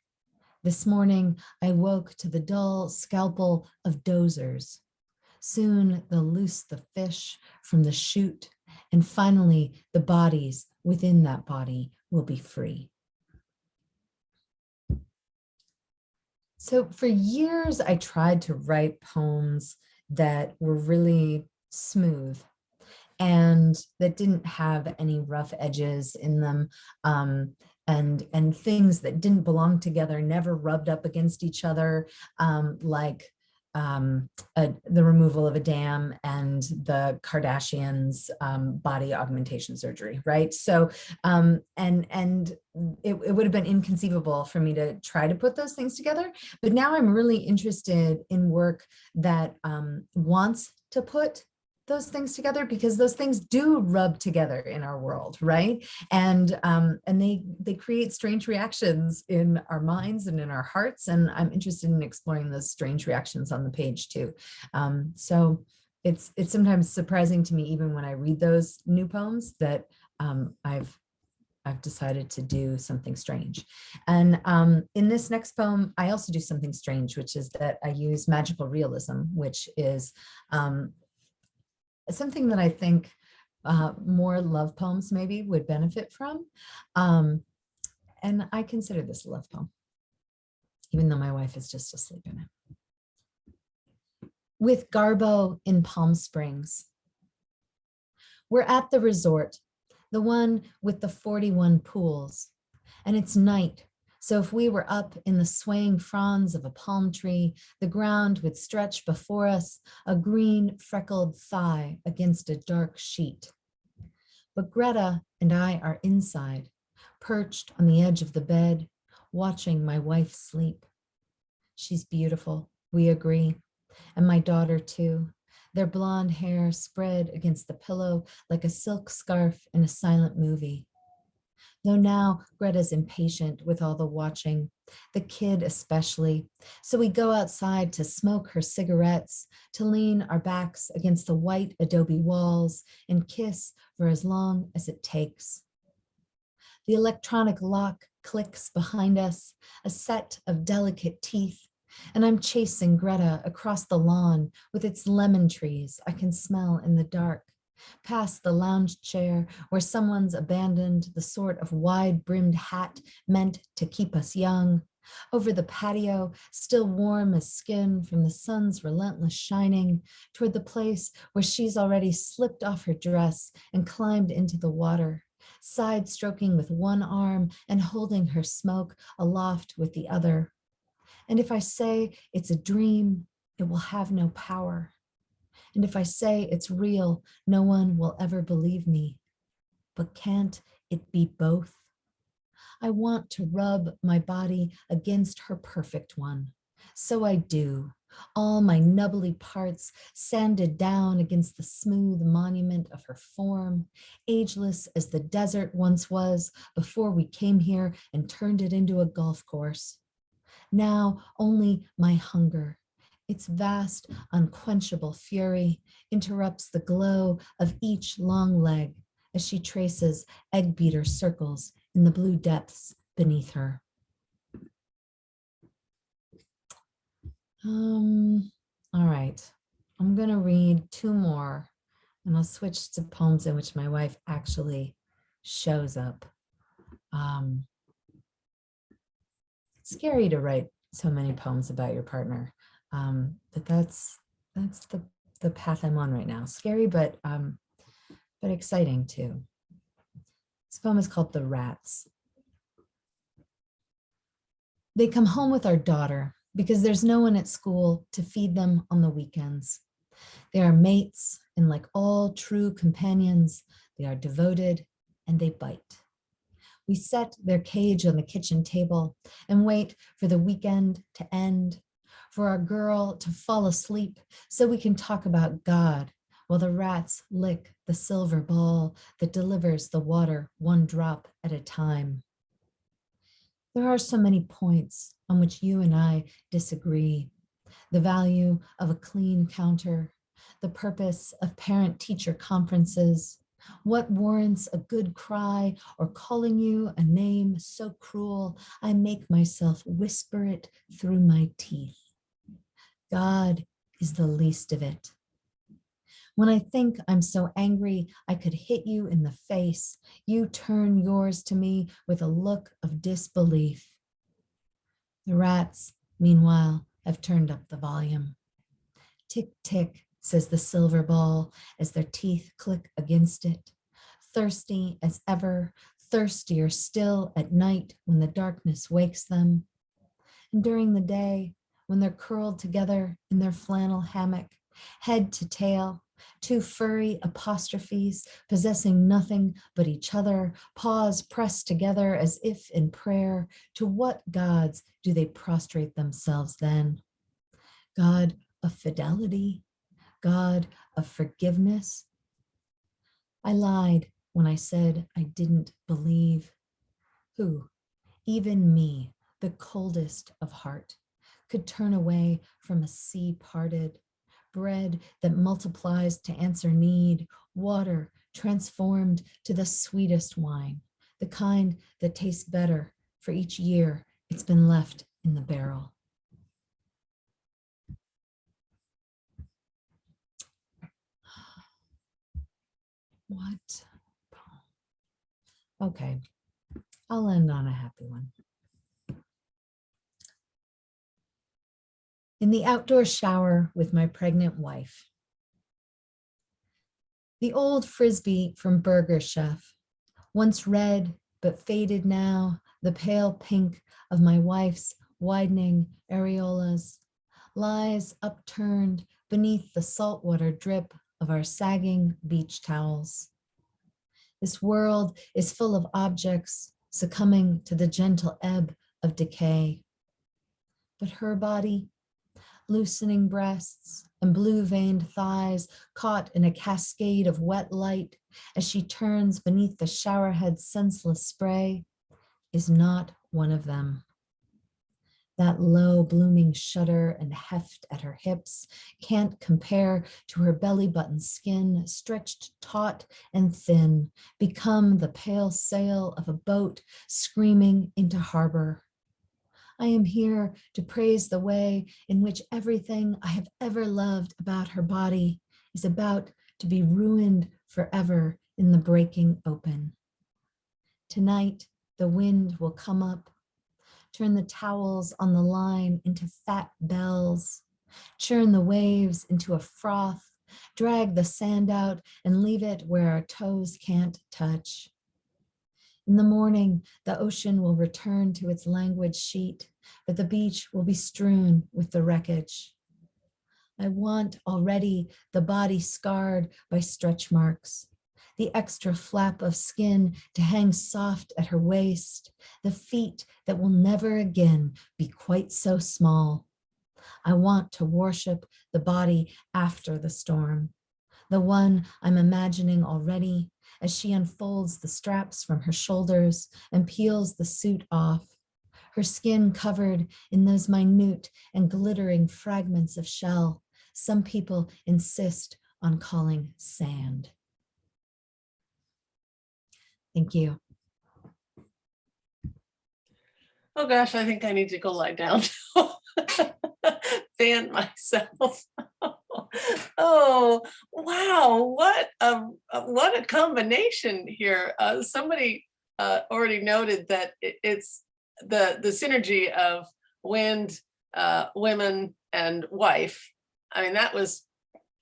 This morning, I woke to the dull scalpel of dozers. Soon they'll loose the fish from the chute, and finally the bodies within that body will be free. So for years, I tried to write poems that were really smooth and that didn't have any rough edges in them, and things that didn't belong together, never rubbed up against each other, like the removal of a dam and the Kardashians' body augmentation surgery, right? So, and it would have been inconceivable for me to try to put those things together. But now I'm really interested in work that wants to put those things together, because those things do rub together in our world, right? And they create strange reactions in our minds and in our hearts. And I'm interested in exploring those strange reactions on the page too. So it's sometimes surprising to me, even when I read those new poems, that I've decided to do something strange. And in this next poem, I also do something strange, which is that I use magical realism, which is something that I think more love poems maybe would benefit from. And I consider this a love poem, even though my wife is just asleep in it. With Garbo in Palm Springs. We're at the resort, the one with the 41 pools, and it's night. So if we were up in the swaying fronds of a palm tree, the ground would stretch before us, a green freckled thigh against a dark sheet. But Greta and I are inside, perched on the edge of the bed, watching my wife sleep. She's beautiful, we agree, and my daughter too. Their blonde hair spread against the pillow like a silk scarf in a silent movie. Though now Greta's impatient with all the watching, the kid especially. So we go outside to smoke her cigarettes, to lean our backs against the white adobe walls and kiss for as long as it takes. The electronic lock clicks behind us, a set of delicate teeth, and I'm chasing Greta across the lawn with its lemon trees I can smell in the dark, past the lounge chair where someone's abandoned the sort of wide-brimmed hat meant to keep us young, over the patio, still warm as skin from the sun's relentless shining, toward the place where she's already slipped off her dress and climbed into the water, side stroking with one arm and holding her smoke aloft with the other. And if I say it's a dream, it will have no power. And if I say it's real, no one will ever believe me. But can't it be both? I want to rub my body against her perfect one. So I do. All my nubbly parts sanded down against the smooth monument of her form, ageless as the desert once was before we came here and turned it into a golf course. Now only my hunger, its vast, unquenchable fury, interrupts the glow of each long leg as she traces egg-beater circles in the blue depths beneath her. All right, I'm gonna read two more and I'll switch to poems in which my wife actually shows up. It's scary to write so many poems about your partner, but that's the path I'm on right now. Scary, but exciting too. This poem is called The Rats. They come home with our daughter because there's no one at school to feed them on the weekends. They are mates, and like all true companions, they are devoted and they bite. We set their cage on the kitchen table and wait for the weekend to end, for our girl to fall asleep so we can talk about God while the rats lick the silver ball that delivers the water one drop at a time. There are so many points on which you and I disagree. The value of a clean counter, the purpose of parent-teacher conferences, what warrants a good cry or calling you a name so cruel I make myself whisper it through my teeth. God is the least of it. When I think I'm so angry I could hit you in the face, you turn yours to me with a look of disbelief. The rats, meanwhile, have turned up the volume. Tick, tick, says the silver ball as their teeth click against it. Thirsty as ever, thirstier still at night when the darkness wakes them. And during the day, when they're curled together in their flannel hammock, head to tail, two furry apostrophes possessing nothing but each other, paws pressed together as if in prayer, to what gods do they prostrate themselves then? God of fidelity? God of forgiveness? I lied when I said I didn't believe. Who, even me, the coldest of heart, could turn away from a sea parted, bread that multiplies to answer need, water transformed to the sweetest wine, the kind that tastes better for each year it's been left in the barrel. What? Okay, I'll end on a happy one. In the outdoor shower with my pregnant wife. The old Frisbee from Burger Chef, once red but faded now, the pale pink of my wife's widening areolas, lies upturned beneath the saltwater drip of our sagging beach towels. This world is full of objects succumbing to the gentle ebb of decay. But her body, loosening breasts, and blue-veined thighs caught in a cascade of wet light as she turns beneath the showerhead's senseless spray, is not one of them. That low blooming shudder and heft at her hips can't compare to her belly button skin, stretched taut and thin, become the pale sail of a boat screaming into harbor. I am here to praise the way in which everything I have ever loved about her body is about to be ruined forever in the breaking open. Tonight, the wind will come up, turn the towels on the line into fat bells, churn the waves into a froth, drag the sand out and leave it where our toes can't touch. In the morning, the ocean will return to its languid sheet, but the beach will be strewn with the wreckage. I want already the body scarred by stretch marks, the extra flap of skin to hang soft at her waist, the feet that will never again be quite so small. I want to worship the body after the storm, the one I'm imagining already as she unfolds the straps from her shoulders and peels the suit off, her skin covered in those minute and glittering fragments of shell some people insist on calling sand. Thank you. Oh gosh, I think I need to go lie down. Fan myself. Oh, wow, what a combination here. Somebody already noted that it's the synergy of wind, women, and wife. I mean, that was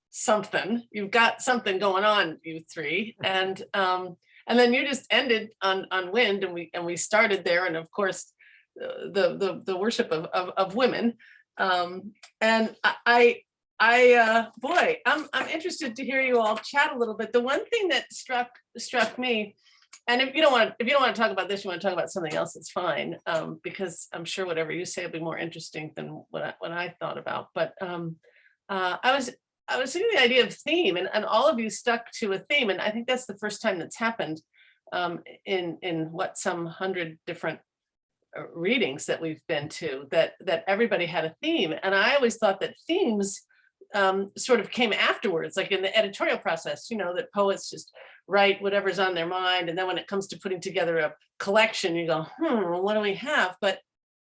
something. You've got something going on, you three, and then you just ended on wind, and we started there, and of course the worship of women, and boy, I'm interested to hear you all chat a little bit. The one thing that struck me, and if you don't want to talk about this, you want to talk about something else, it's fine, because I'm sure whatever you say will be more interesting than what I thought about. But I was thinking the idea of theme, and all of you stuck to a theme, and I think that's the first time that's happened in what, some 100 different readings that we've been to, that everybody had a theme. And I always thought that themes sort of came afterwards, like in the editorial process, that poets just write whatever's on their mind, and then when it comes to putting together a collection, you go, what do we have? But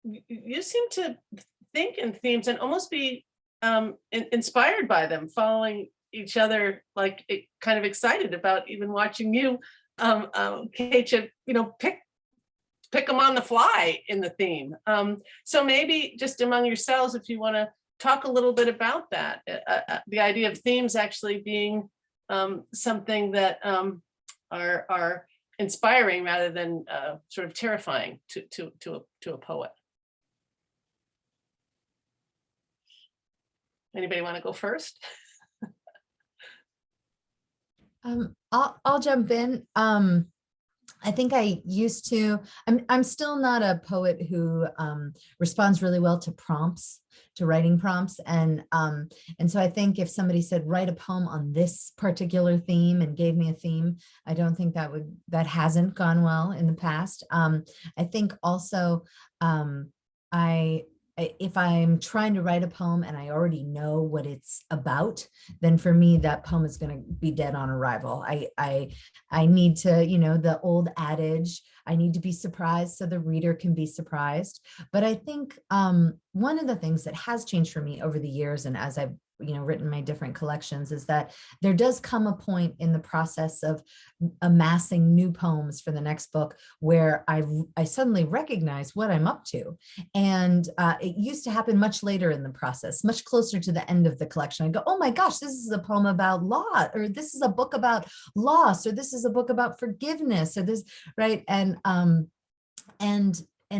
you seem to think in themes and almost be inspired by them, following each other, like kind of excited about even watching you, Keetje, pick them on the fly in the theme. So maybe just among yourselves, if you want to talk a little bit about that, the idea of themes actually being something that are inspiring rather than sort of terrifying to a poet. Anybody want to go first? I'll jump in. I think I used to, I'm still not a poet who responds really well to prompts, to writing prompts. And so I think if somebody said, write a poem on this particular theme and gave me a theme, I don't think that hasn't gone well in the past. I think also if I'm trying to write a poem and I already know what it's about, then for me, that poem is going to be dead on arrival. I need to, the old adage, I need to be surprised so the reader can be surprised. But I think one of the things that has changed for me over the years, and as I've written my different collections, is that there does come a point in the process of amassing new poems for the next book where I suddenly recognize what I'm up to. And it used to happen much later in the process, much closer to the end of the collection. I go, oh my gosh, this is a poem about law, or this is a book about loss, or this is a book about forgiveness, or this, right? And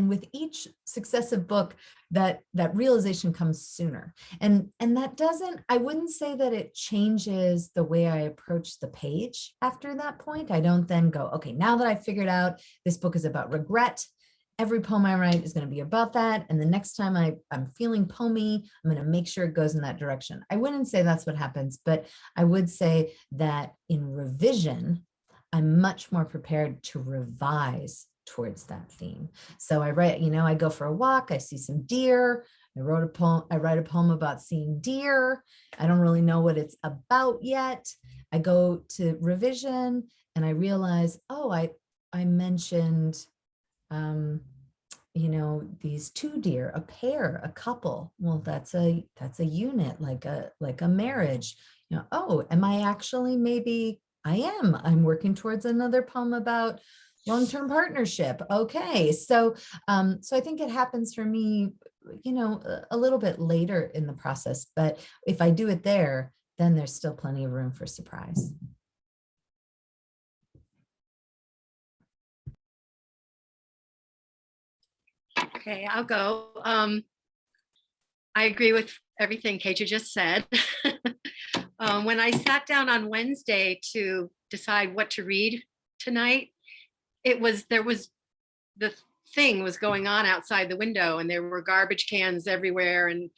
with each successive book, that realization comes sooner. And that doesn't, I wouldn't say that it changes the way I approach the page after that point. I don't then go, okay, now that I figured out this book is about regret, every poem I write is going to be about that. And the next time I'm feeling poemy, I'm going to make sure it goes in that direction. I wouldn't say that's what happens, but I would say that in revision, I'm much more prepared to revise towards that theme. So I write, I go for a walk, I see some deer. I write a poem about seeing deer. I don't really know what it's about yet. I go to revision and I realize, oh, I mentioned, these two deer, a pair, a couple. Well, that's a unit, like a marriage. Oh, am I actually, maybe I am. I'm working towards another poem about long-term partnership. Okay, so I think it happens for me, a little bit later in the process. But if I do it there, then there's still plenty of room for surprise. Okay, I'll go. I agree with everything Keetje just said. When I sat down on Wednesday to decide what to read tonight, the thing was going on outside the window, and there were garbage cans everywhere and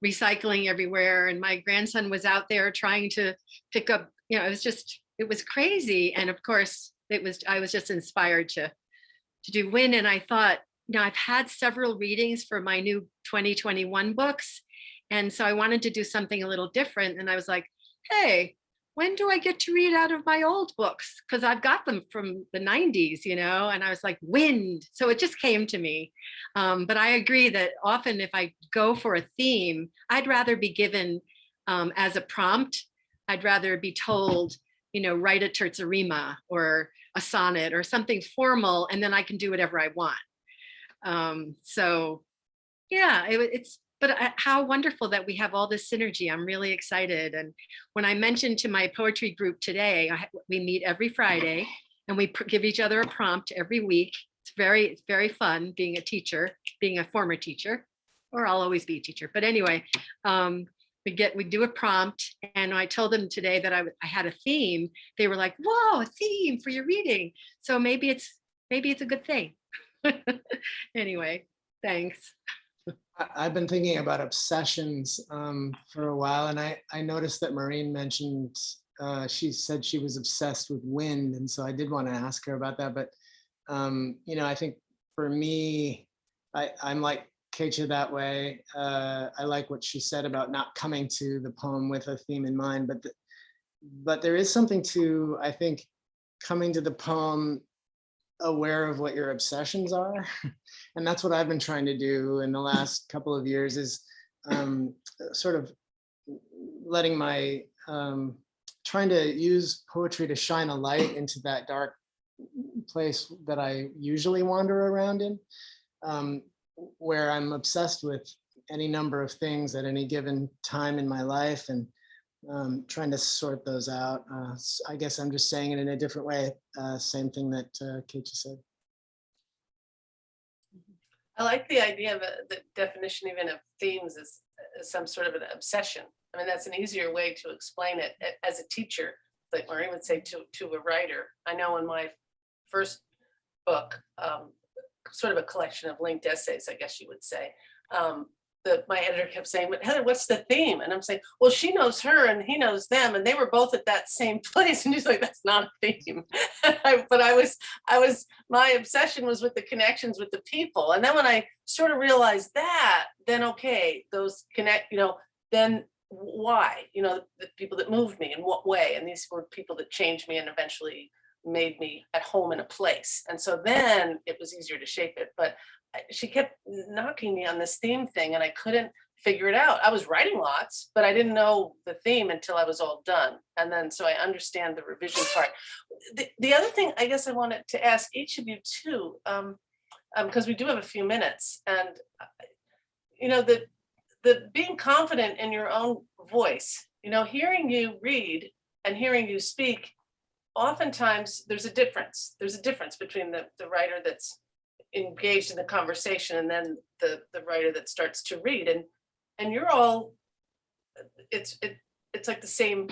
recycling everywhere. And my grandson was out there trying to pick up, it was crazy. And of course, I was just inspired to do Win. And I thought, I've had several readings for my new 2021 books. And so I wanted to do something a little different. And I was like, hey, when do I get to read out of my old books? Because I've got them from the 90s, and I was like, wind. So it just came to me. But I agree that often if I go for a theme, I'd rather be given as a prompt. I'd rather be told, write a terza rima or a sonnet or something formal, and then I can do whatever I want. So yeah, but how wonderful that we have all this synergy. I'm really excited. And when I mentioned to my poetry group today, we meet every Friday and we give each other a prompt every week. It's very, very fun being a teacher, being a former teacher, or I'll always be a teacher. But anyway, we do a prompt, and I told them today that I had a theme. They were like, whoa, a theme for your reading. So maybe it's a good thing. Anyway, thanks. I've been thinking about obsessions for a while, and I noticed that Maureen mentioned, she said she was obsessed with wind, and so I did want to ask her about that. But I think for me, I'm like Keetje that way. I like what she said about not coming to the poem with a theme in mind, but there is something to, I think, coming to the poem aware of what your obsessions are. And that's what I've been trying to do in the last couple of years, is sort of letting my, trying to use poetry to shine a light into that dark place that I usually wander around in, where I'm obsessed with any number of things at any given time in my life, and trying to sort those out. I guess I'm just saying it in a different way. Same thing that Keetje said. I like the idea of the definition even of themes as some sort of an obsession. I mean, that's an easier way to explain it as a teacher, like Maureen would say to a writer. I know in my first book, sort of a collection of linked essays, I guess you would say, my editor kept saying, but Heather, what's the theme? And I'm saying, well, she knows her and he knows them, and they were both at that same place. And she's like, that's not a theme. But my obsession was with the connections with the people. And then when I sort of realized that, then okay, those connect, then why? The people that moved me, in what way? And these were people that changed me and eventually made me at home in a place. And so then it was easier to shape it. But she kept knocking me on this theme thing, and I couldn't figure it out. I was writing lots, but I didn't know the theme until I was all done. And then, so I understand the revision part. The other thing I guess I wanted to ask each of you too, because we do have a few minutes, and the being confident in your own voice, hearing you read and hearing you speak, oftentimes there's a difference. There's a difference between the writer that's engaged in the conversation and then the writer that starts to read, and you're all, it's like the same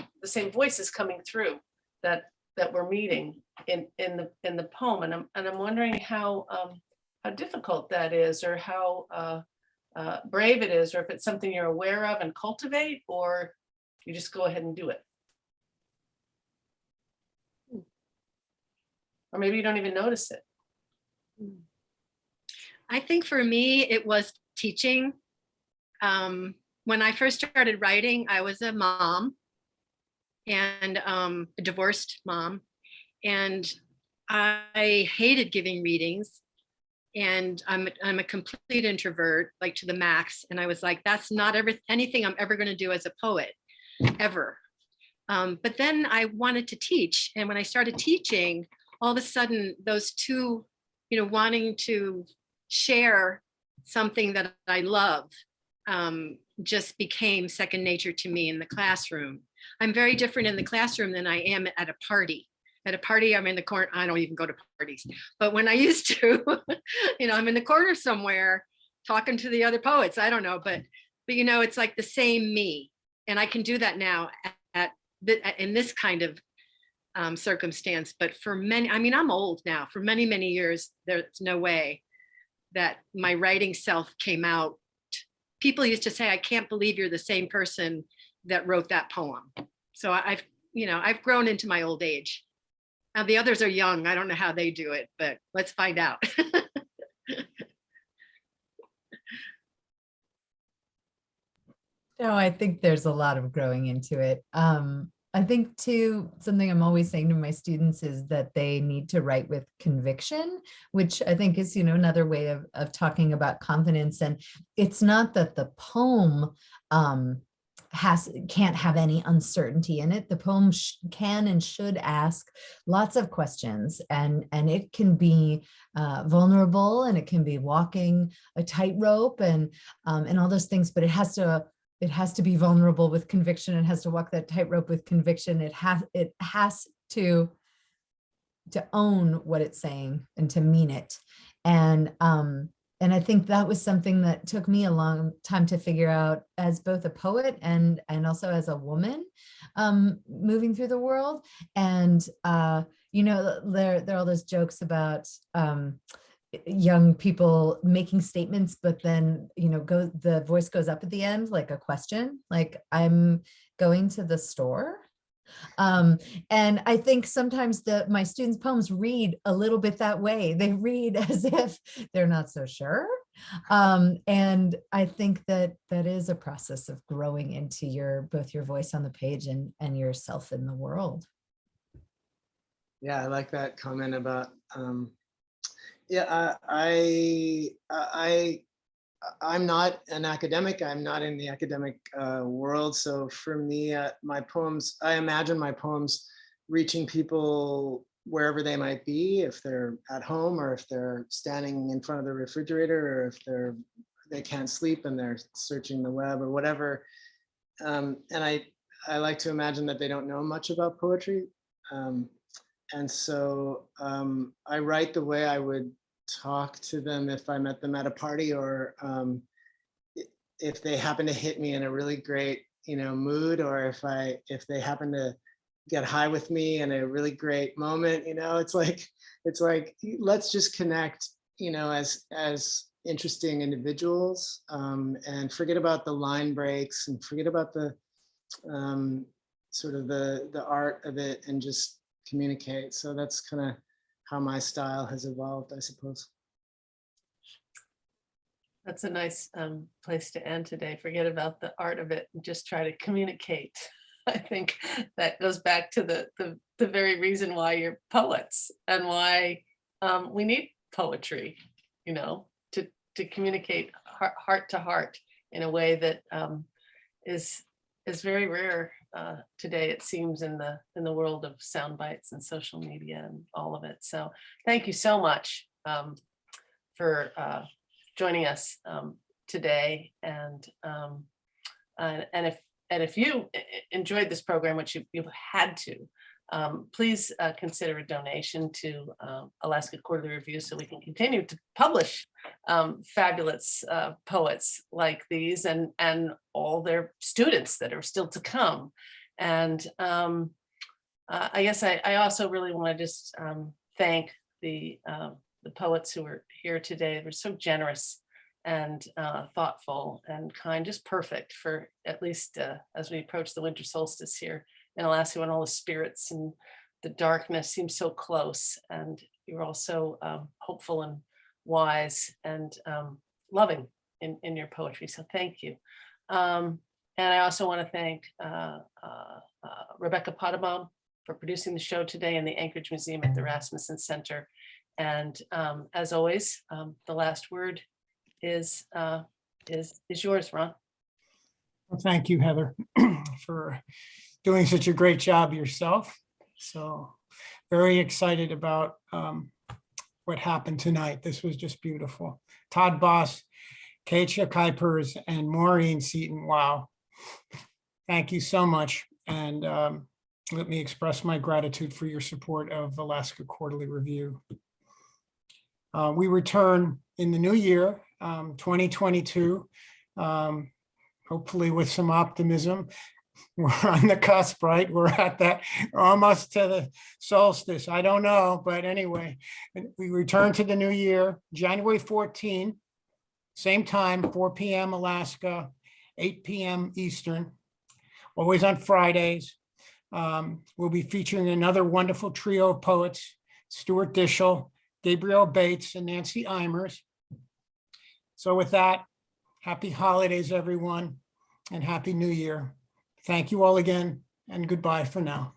voices coming through that we're meeting in the poem, and I'm wondering how difficult that is, or how brave it is, or if it's something you're aware of and cultivate, or you just go ahead and do it. Or maybe you don't even notice it. I think for me, it was teaching. When I first started writing, I was a mom and a divorced mom, and I hated giving readings. And I'm a complete introvert, like to the max. And I was like, that's not anything I'm ever going to do as a poet, ever. But then I wanted to teach. And when I started teaching, all of a sudden those two, wanting to share something that I love just became second nature to me in the classroom. I'm very different in the classroom than I am at a party. At a party, I'm in the corner. I don't even go to parties. But when I used to, I'm in the corner somewhere talking to the other poets. I don't know, but it's like the same me. And I can do that now in this kind of circumstance. But for many, I'm old now. For many, many years, there's no way that my writing self came out. People used to say, I can't believe you're the same person that wrote that poem. So I've grown into my old age. Now the others are young. I don't know how they do it, but let's find out. No, I think there's a lot of growing into it. I think too, something I'm always saying to my students is that they need to write with conviction, which I think is, another way of talking about confidence. And it's not that the poem can't have any uncertainty in it. The poem can and should ask lots of questions, and it can be vulnerable, and it can be walking a tightrope and all those things, but it has to be vulnerable with conviction. It has to walk that tightrope with conviction. It has to own what it's saying and to mean it. And I think that was something that took me a long time to figure out as both a poet and also as a woman moving through the world. And there are all those jokes about young people making statements, but then the voice goes up at the end like a question, like, I'm going to the store. And I think sometimes my students' poems read a little bit that way. They read as if they're not so sure. And I think that is a process of growing into both your voice on the page and yourself in the world. Yeah, I like that comment about I'm not an academic. I'm not in the academic world. So for me, my poems, I imagine my poems reaching people wherever they might be, if they're at home or if they're standing in front of the refrigerator, or if they can't sleep and they're searching the web or whatever. And I like to imagine that they don't know much about poetry. And so I write the way I would talk to them if I met them at a party, or if they happen to hit me in a really great mood, or if they happen to get high with me in a really great moment. It's like let's just connect as interesting individuals, and forget about the line breaks and forget about the sort of the art of it, and just communicate. So that's kind of how my style has evolved, I suppose. That's a nice place to end today. Forget about the art of it and just try to communicate. I think that goes back to the very reason why you're poets, and why we need poetry, to communicate heart to heart in a way that is very rare today, it seems, in the world of sound bites and social media and all of it. So thank you so much for joining us today. And if you enjoyed this program, which you had to, please consider a donation to Alaska Quarterly Review, so we can continue to publish fabulous poets like these, and all their students that are still to come. And I guess I also really want to just thank the the poets who were here today were so generous and thoughtful and kind, just perfect for at least as we approach the winter solstice here in Alaska, when all the spirits and the darkness seem so close, and you're also hopeful and wise and loving in your poetry. So thank you. And I also want to thank Rebecca Potabom for producing the show today in the Anchorage Museum at the Rasmussen Center. And as always, the last word is yours, Ron. Well, thank you, Heather, for doing such a great job yourself. So very excited about what happened tonight. This was just beautiful. Todd Boss, Keetje Kuipers, and Maureen Seaton. Wow. Thank you so much. And let me express my gratitude for your support of Alaska Quarterly Review. We return in the new year, 2022, hopefully with some optimism. We're on the cusp, right? We're at that, almost to the solstice. I don't know, but anyway, we return to the new year, January 14, same time, 4 p.m. Alaska, 8 p.m. Eastern, always on Fridays. We'll be featuring another wonderful trio of poets, Stuart Dishel, Gabrielle Bates, and Nancy Eimers. So with that, happy holidays, everyone, and happy new year. Thank you all again, and goodbye for now.